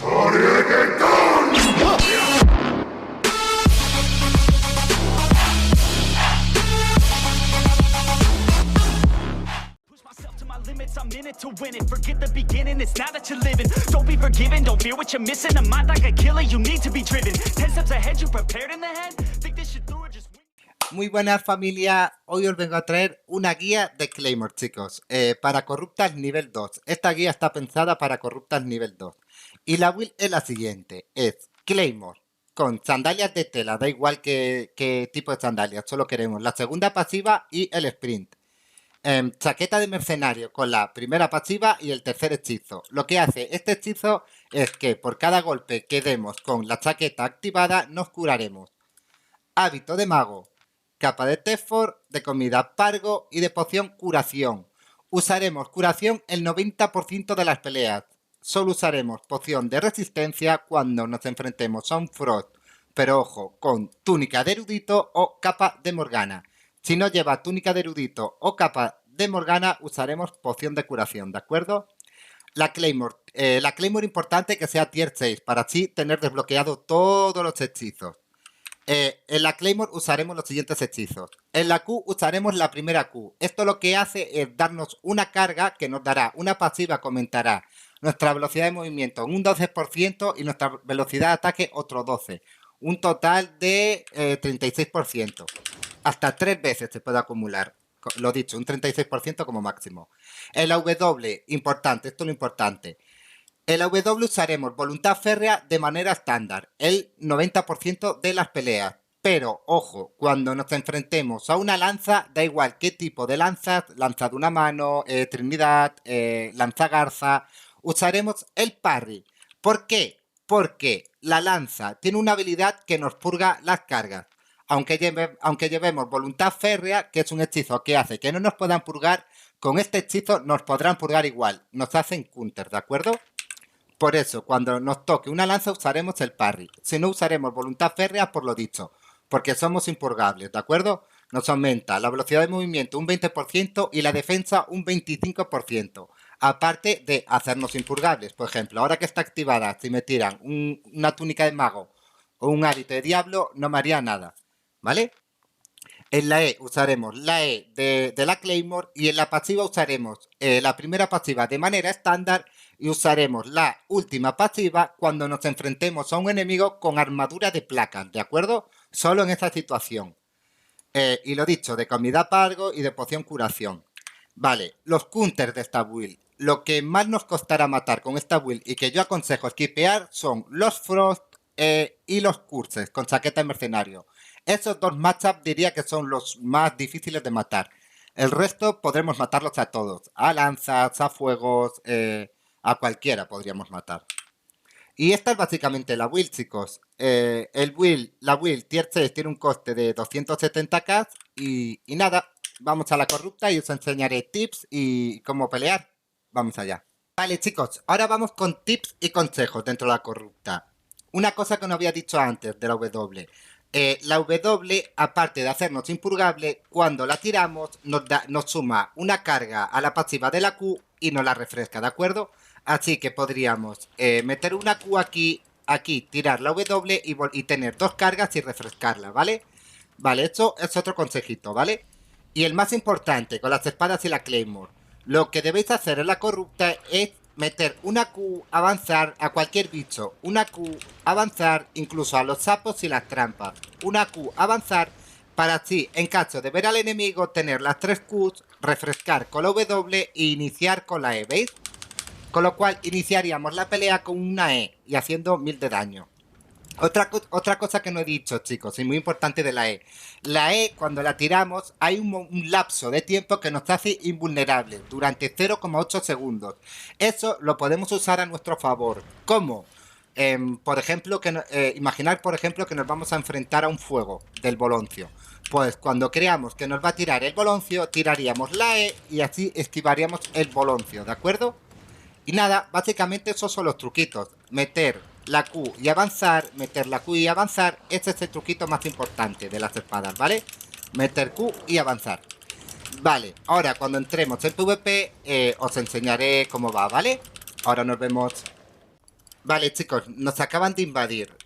I'm in it to win it. Forget the beginning, it's now that you're living. Don't be forgiven, don't fear what you're missing. A mind like a killer, you need to be driven. 10 steps ahead, you prepared in the head. Think this shit through or just win. Muy buenas familia, hoy os vengo a traer una guía de Claymore, chicos, para corruptas nivel 2. Esta guía está pensada para corruptas nivel 2. Y la build es la siguiente, es Claymore con sandalias de tela, da igual qué tipo de sandalias, solo queremos la segunda pasiva y el sprint. Chaqueta de mercenario con la primera pasiva y el tercer hechizo. Lo que hace este hechizo es que por cada golpe que demos con la chaqueta activada nos curaremos. Hábito de mago, capa de Tephor, de comida Pargo y de poción curación. Usaremos curación el 90% de las peleas. Solo usaremos poción de resistencia cuando nos enfrentemos a un Frost, pero ojo, con túnica de erudito o capa de Morgana. Si no lleva túnica de erudito o capa de Morgana, usaremos poción de curación, ¿de acuerdo? La Claymore importante que sea tier 6, para así tener desbloqueado todos los hechizos. En la Claymore usaremos los siguientes hechizos. En la Q usaremos la primera Q. Esto lo que hace es darnos una carga que nos dará una pasiva que aumentará nuestra velocidad de movimiento un 12% y nuestra velocidad de ataque otro 12%. Un total de 36%. Hasta 3 veces se puede acumular. Lo dicho, un 36% como máximo. En la W, importante, esto es lo importante. En la W usaremos voluntad férrea de manera estándar, el 90% de las peleas. Pero, ojo, cuando nos enfrentemos a una lanza, da igual qué tipo de lanzas, lanza de una mano, trinidad, lanza garza, usaremos el parry. ¿Por qué? Porque la lanza tiene una habilidad que nos purga las cargas. Aunque llevemos voluntad férrea, que es un hechizo que hace que no nos puedan purgar, con este hechizo nos podrán purgar igual. Nos hacen counter, ¿de acuerdo? Por eso, cuando nos toque una lanza usaremos el parry. Si no, usaremos voluntad férrea por lo dicho, porque somos impurgables, ¿de acuerdo? Nos aumenta la velocidad de movimiento un 20% y la defensa un 25%. Aparte de hacernos impurgables. Por ejemplo, ahora que está activada, si me tiran una túnica de mago o un hábito de diablo, no me haría nada. ¿Vale? En la E usaremos la E de la Claymore y en la pasiva usaremos la primera pasiva de manera estándar y usaremos la última pasiva cuando nos enfrentemos a un enemigo con armadura de placas, ¿de acuerdo? Solo en esta situación. Y lo dicho, de comida Pargo y de poción curación. Vale, los counters de esta build. Lo que más nos costará matar con esta build y que yo aconsejo skipear son los Frost y los Curses con chaqueta de mercenario. Esos dos matchups diría que son los más difíciles de matar. El resto podremos matarlos a todos. A lanzas, a fuegos, a cualquiera podríamos matar. Y esta es básicamente la build, chicos. La build tier 6 tiene un coste de 270k y nada, vamos a la corrupta y os enseñaré tips y cómo pelear. Vamos allá. Vale, chicos, ahora vamos con tips y consejos dentro de la corrupta. Una cosa que no había dicho antes de la W. La W, aparte de hacernos impurgable, cuando la tiramos nos suma una carga a la pasiva de la Q y nos la refresca, ¿de acuerdo? Así que podríamos meter una Q aquí, tirar la W y tener dos cargas y refrescarla, ¿vale? Vale, esto es otro consejito, ¿vale? Y el más importante, con las espadas y la Claymore, lo que debéis hacer en la corrupta es meter una Q, avanzar a cualquier bicho, una Q, avanzar incluso a los sapos y las trampas, una Q, avanzar, para así, en caso de ver al enemigo, tener las 3 Qs, refrescar con la W e iniciar con la E, ¿veis? Con lo cual iniciaríamos la pelea con una E y haciendo 1000 de daño. Otra cosa que no he dicho, chicos, y muy importante de la E. La E, cuando la tiramos, hay un lapso de tiempo que nos hace invulnerables durante 0,8 segundos. Eso lo podemos usar a nuestro favor. ¿Cómo? Por ejemplo, imaginar, por ejemplo, que nos vamos a enfrentar a un fuego del Boloncio. Pues cuando creamos que nos va a tirar el Boloncio, tiraríamos la E y así esquivaríamos el Boloncio, ¿de acuerdo? Y nada, básicamente esos son los truquitos. Meter la Q y avanzar, meter la Q y avanzar. Este es el truquito más importante de las espadas, ¿vale? Meter Q y avanzar. Vale, ahora cuando entremos en PvP os enseñaré cómo va, ¿vale? Ahora nos vemos. Vale, chicos, nos acaban de invadir.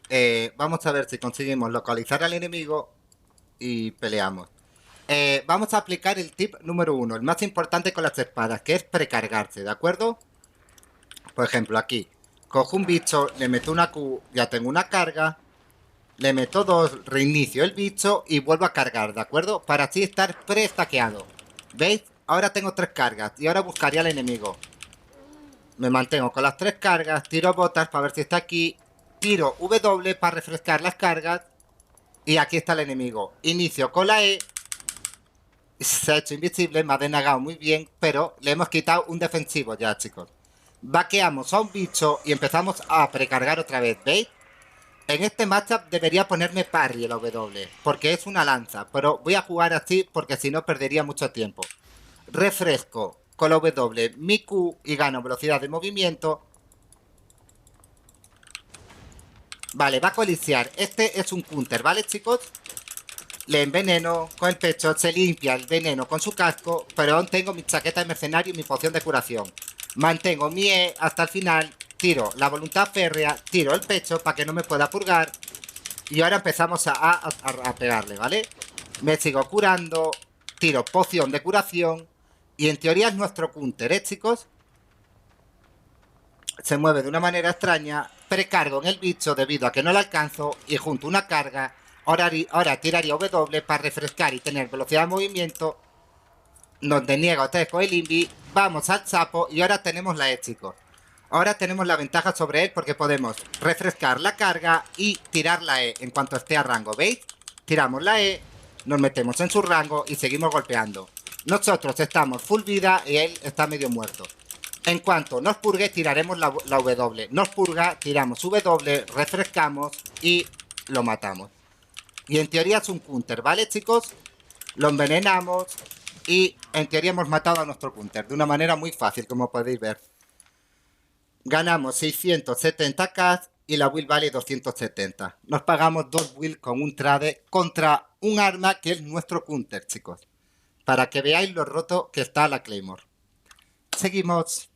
Vamos a ver si conseguimos localizar al enemigo y peleamos. Vamos a aplicar el tip número 1, el más importante con las espadas, que es precargarse, ¿de acuerdo? Por ejemplo, aquí, cojo un bicho, le meto una Q, ya tengo una carga, le meto 2, reinicio el bicho y vuelvo a cargar, ¿de acuerdo? Para así estar pre-estaqueado. ¿Veis? Ahora tengo 3 cargas y ahora buscaría al enemigo. Me mantengo con las 3 cargas, tiro botas para ver si está aquí, tiro W para refrescar las cargas y aquí está el enemigo. Inicio con la E, se ha hecho invisible, me ha denegado muy bien, pero le hemos quitado un defensivo ya, chicos. Vaqueamos a un bicho y empezamos a precargar otra vez, ¿veis? En este matchup debería ponerme parry el W, porque es una lanza, pero voy a jugar así porque si no perdería mucho tiempo. Refresco con la W mi Q y gano velocidad de movimiento. Vale, va a coliciar. Este es un counter, ¿vale, chicos? Le enveneno con el pecho, se limpia el veneno con su casco, pero aún tengo mi chaqueta de mercenario y mi poción de curación. Mantengo mi E hasta el final, tiro la voluntad férrea, tiro el pecho para que no me pueda purgar. Y ahora empezamos a pegarle, ¿vale? Me sigo curando, tiro poción de curación. Y en teoría es nuestro counter, ¿eh, chicos? Se mueve de una manera extraña, precargo en el bicho debido a que no lo alcanzo y junto una carga. Ahora tiraría W para refrescar y tener velocidad de movimiento. Nos deniega otra vez con el invi. Vamos al sapo y ahora tenemos la E, chicos. Ahora tenemos la ventaja sobre él porque podemos refrescar la carga y tirar la E en cuanto esté a rango, ¿veis? Tiramos la E, nos metemos en su rango y seguimos golpeando. Nosotros estamos full vida y él está medio muerto. En cuanto nos purgue, tiraremos la W. Nos purga, tiramos W, refrescamos y lo matamos. Y en teoría es un counter, ¿vale, chicos? Lo envenenamos y en teoría hemos matado a nuestro counter de una manera muy fácil, como podéis ver. Ganamos 670k y la will vale 270. Nos pagamos 2 will con un trade contra un arma que es nuestro counter, chicos. Para que veáis lo roto que está la Claymore. Seguimos.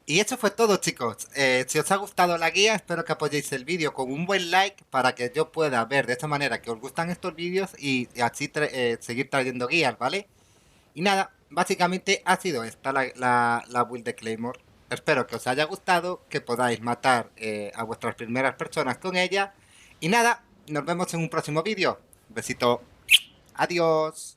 Y eso fue todo, chicos. Si os ha gustado la guía, espero que apoyéis el vídeo con un buen like para que yo pueda ver de esta manera que os gustan estos vídeos y así seguir trayendo guías, ¿vale? Y nada, básicamente ha sido esta la build de Claymore. Espero que os haya gustado, que podáis matar a vuestras primeras personas con ella. Y nada, nos vemos en un próximo vídeo. Besito. Adiós.